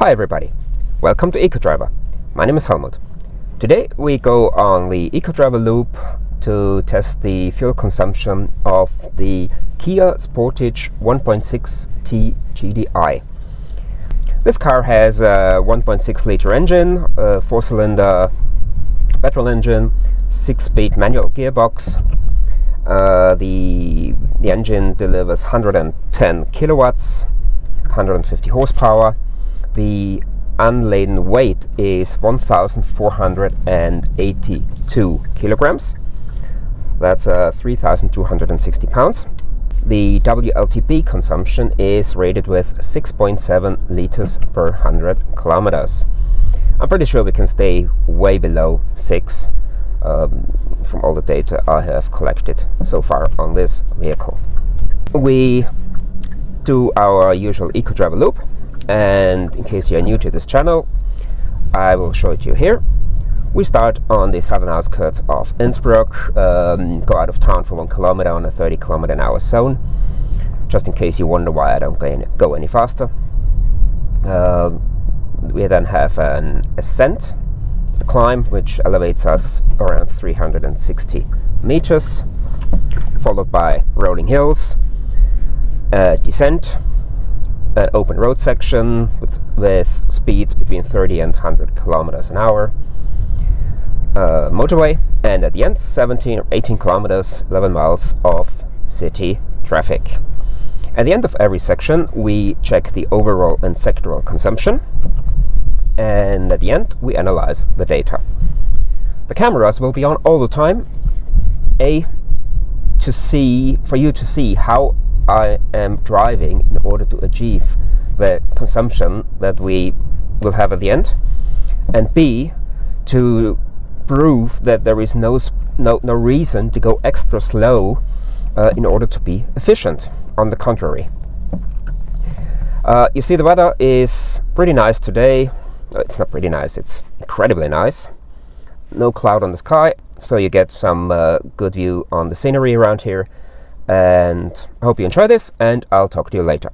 Hi everybody, welcome to Ecodriver. My name is Helmut. Today we go on the Ecodriver loop to test the fuel consumption of the Kia Sportage 1.6 T-GDI. This car has a 1.6 liter engine, a 4-cylinder petrol engine, 6-speed manual gearbox. The engine delivers 110 kilowatts, 150 horsepower. The unladen weight is 1,482 kilograms. That's 3,260 pounds. The WLTP consumption is rated with 6.7 liters per 100 kilometers. I'm pretty sure we can stay way below 6 from all the data I have collected so far on this vehicle. We do our usual Ecodriver loop. And in case you're new to this channel, I will show it to you here. We start on the southern outskirts of Innsbruck, go out of town for 1 kilometer on a 30 kilometer an hour zone, just in case you wonder why I don't go any faster. We then have an ascent, the climb, which elevates us around 360 meters, followed by rolling hills, descent, an open road section with speeds between 30 and 100 kilometers an hour, motorway, and at the end 17 or 18 kilometers, 11 miles of city traffic. At the end of every section we check the overall and sectoral consumption, and at the end we analyze the data. The cameras will be on all the time, for you to see how I am driving in order to achieve the consumption that we will have at the end, and B, to prove that there is no reason to go extra slow in order to be efficient. On the contrary, you see the weather is pretty nice today. It's not pretty nice, it's incredibly nice. No cloud on the sky, so you get some good view on the scenery around here. And I hope you enjoy this, and I'll talk to you later.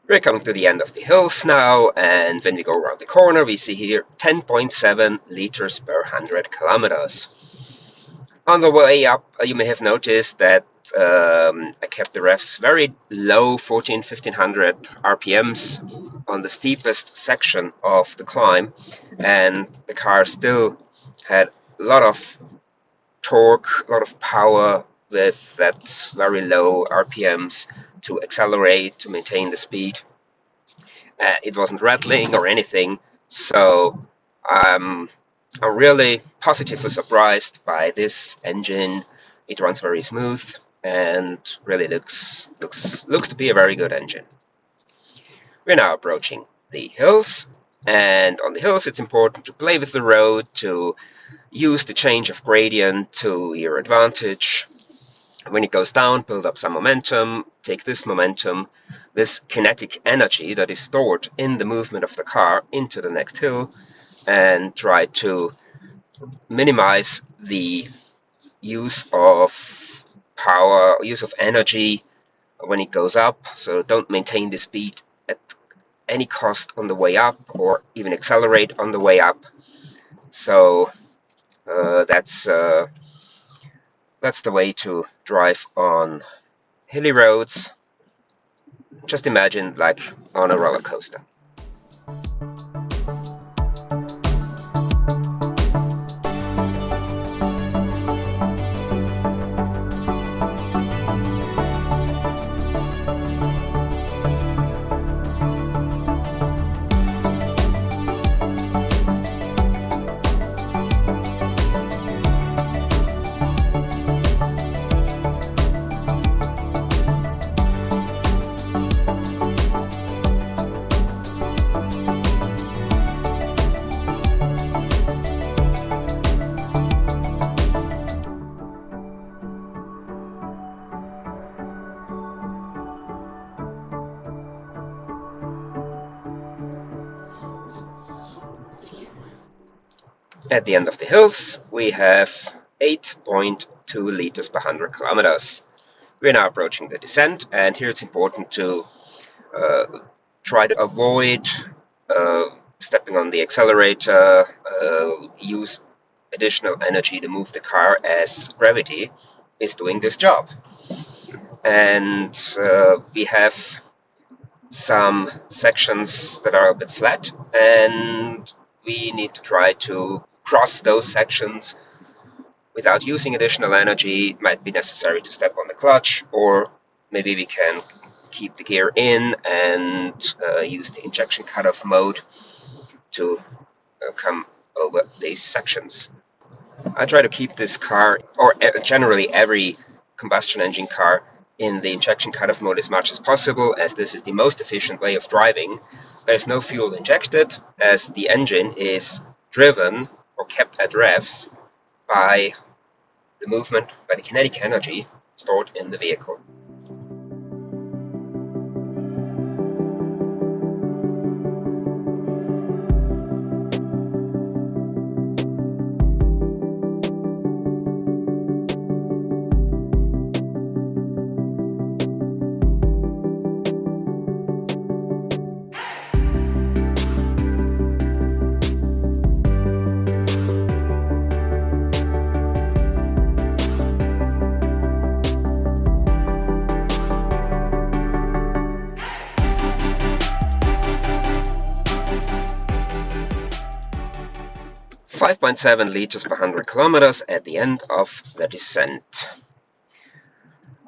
We're coming to the end of the hills now, and when we go around the corner we see here 10.7 liters per 100 kilometers. On the way up you may have noticed that I kept the revs very low, 1500 RPMs on the steepest section of the climb, and the car still had a lot of torque, a lot of power with that very low RPMs to accelerate, to maintain the speed. It wasn't rattling or anything, so I'm really positively surprised by this engine. It runs very smooth and really looks to be a very good engine. We're now approaching the hills, and on the hills it's important to play with the road, to use the change of gradient to your advantage. When it goes down, build up some momentum, take this momentum, this kinetic energy that is stored in the movement of the car into the next hill, and try to minimize the use of power, use of energy when it goes up. So don't maintain the speed at any cost on the way up, or even accelerate on the way up. So that's the way to drive on hilly roads. Just imagine like on a roller coaster. At the end of the hills, we have 8.2 liters per 100 kilometers. We're now approaching the descent, and here it's important to uh, try to avoid stepping on the accelerator, use additional energy to move the car as gravity is doing this job. And we have some sections that are a bit flat, and we need to try to cross those sections without using additional energy. It might be necessary to step on the clutch, or maybe we can keep the gear in and use the injection cutoff mode to come over these sections. I try to keep this car, or generally every combustion engine car, in the injection cutoff mode as much as possible, as this is the most efficient way of driving. There's no fuel injected, as the engine is driven or kept at revs by the movement, by the kinetic energy stored in the vehicle. 5.7 liters per 100 kilometers at the end of the descent.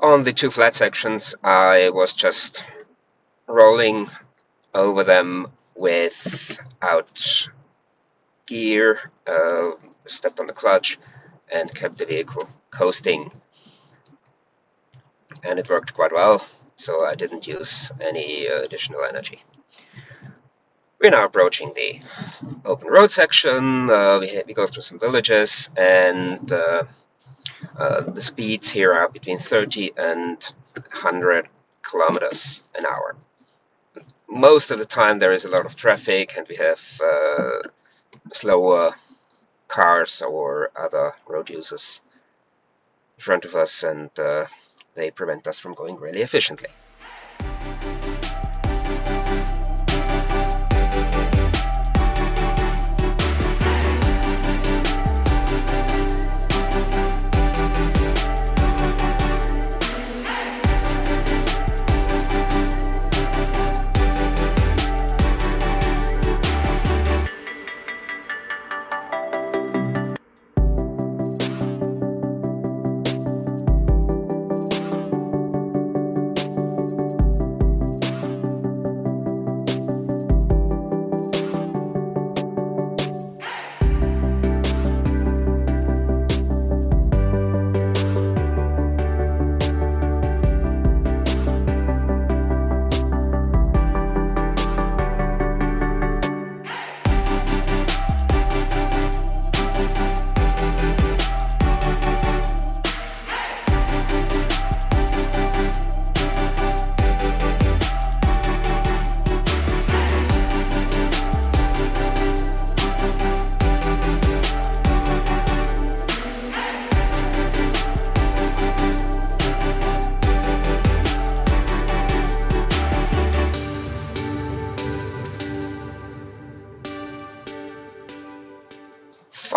On the two flat sections, I was just rolling over them without gear, stepped on the clutch, and kept the vehicle coasting. And it worked quite well, so I didn't use any additional energy. We're now approaching the open road section. We go through some villages, and the speeds here are between 30 and 100 kilometers an hour. Most of the time there is a lot of traffic, and we have slower cars or other road users in front of us, and they prevent us from going really efficiently.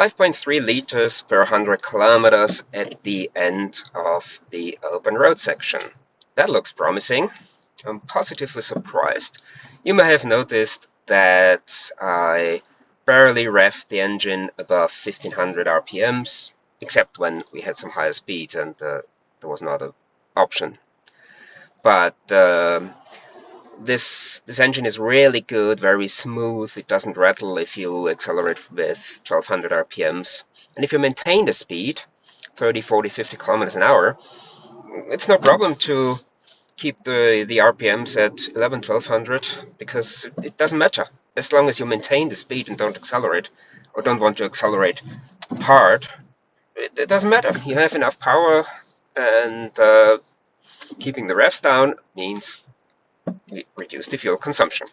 5.3 liters per 100 kilometers at the end of the open road section. That looks promising. I'm positively surprised. You may have noticed that I barely revved the engine above 1500 RPMs, except when we had some higher speeds and there was not an option. But this engine is really good, very smooth. It doesn't rattle if you accelerate with 1200 RPMs. And if you maintain the speed, 30, 40, 50 kilometers an hour, it's no problem to keep the RPMs at 11, 1200, because it doesn't matter. As long as you maintain the speed and don't accelerate, or don't want to accelerate hard, it doesn't matter. You have enough power, and keeping the revs down means reduce the fuel consumption.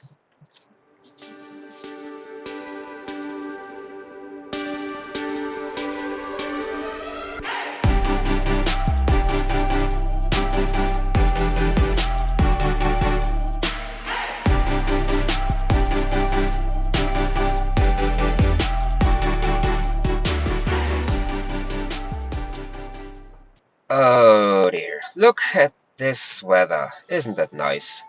Look at this weather, isn't that nice?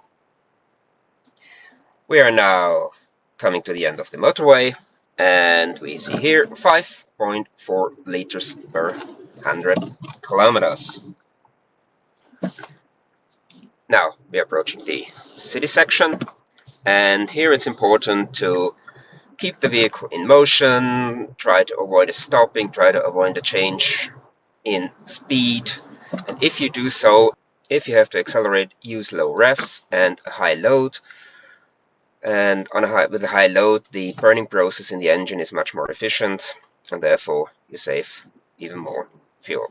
We are now coming to the end of the motorway, and we see here 5.4 liters per 100 kilometers. Now we are approaching the city section, and here it's important to keep the vehicle in motion, try to avoid a stopping, try to avoid a change in speed. And if you do so, if you have to accelerate, use low revs and a high load. And with a high load, the burning process in the engine is much more efficient, and therefore you save even more fuel.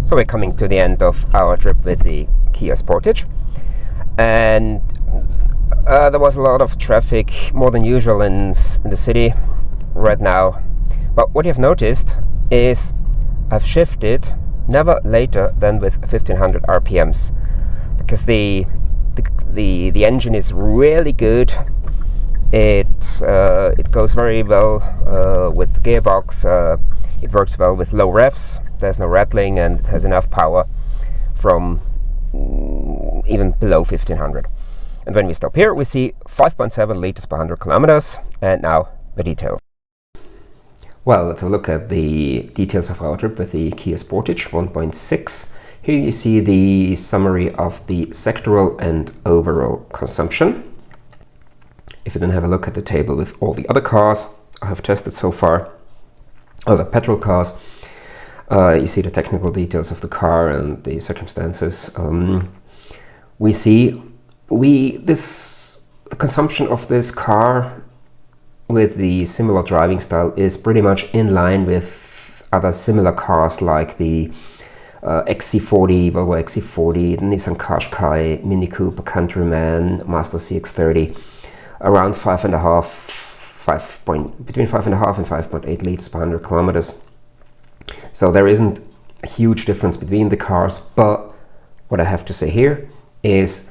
So we're coming to the end of our trip with the Kia Sportage, and there was a lot of traffic, more than usual in the city right now. But what you've noticed is I've shifted never later than with 1500 RPMs, because the engine is really good. It goes very well with the gearbox. It works well with low revs. There's no rattling, and it has enough power from even below 1500. And when we stop here, we see 5.7 liters per 100 kilometers. And now the details. Well, let's have a look at the details of our trip with the Kia Sportage 1.6. Here you see the summary of the sectoral and overall consumption. If you then have a look at the table with all the other cars I have tested so far, other petrol cars, you see the technical details of the car and the circumstances. We see the consumption of this car with the similar driving style is pretty much in line with other similar cars like the XC40, Volvo XC40, Nissan Qashqai, Mini Cooper, Countryman, Mazda CX-30, around between 5.5 and 5.8 liters per 100 kilometers. So there isn't a huge difference between the cars, but what I have to say here is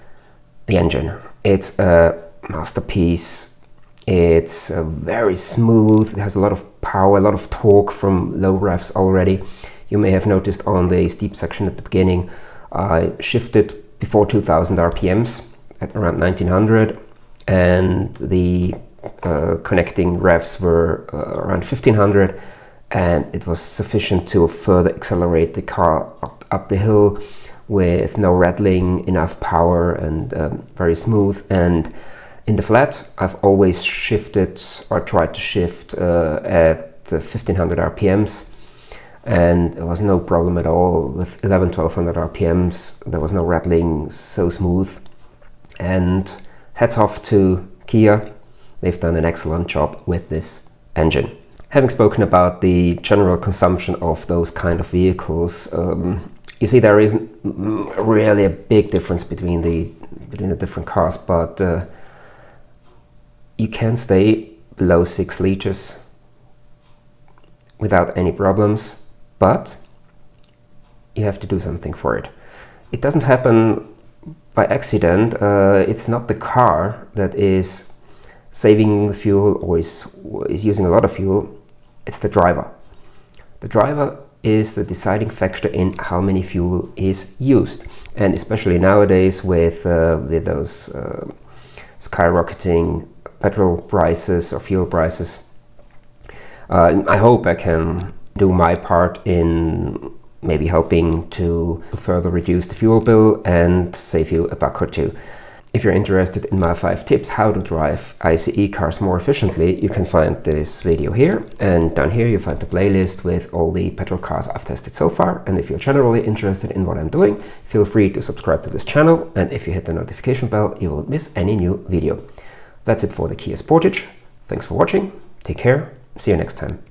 the engine. It's a masterpiece. It's very smooth. It has a lot of power, a lot of torque from low revs already. You may have noticed on the steep section at the beginning, I shifted before 2000 RPMs at around 1900, and the connecting revs were around 1500, and it was sufficient to further accelerate the car up the hill with no rattling, enough power, and very smooth. And in the flat, I've always shifted or tried to shift at 1500 RPMs, and there was no problem at all. With 1200 RPMs, there was no rattling, so smooth. And hats off to Kia. They've done an excellent job with this engine. Having spoken about the general consumption of those kind of vehicles, you see there isn't really a big difference between the different cars, but you can stay below 6 liters without any problems, but you have to do something for it. It doesn't happen by accident. It's not the car that is saving the fuel or is using a lot of fuel. It's the driver. The driver is the deciding factor in how many fuel is used, and especially nowadays with those skyrocketing petrol prices or fuel prices. I hope I can do my part in maybe helping to further reduce the fuel bill and save you a buck or two. If you're interested in my 5 tips how to drive ICE cars more efficiently, you can find this video here, and down here you find the playlist with all the petrol cars I've tested so far. And if you're generally interested in what I'm doing, feel free to subscribe to this channel, and if you hit the notification bell, you won't miss any new video. That's it for the Kia Sportage. Thanks for watching, take care, see you next time.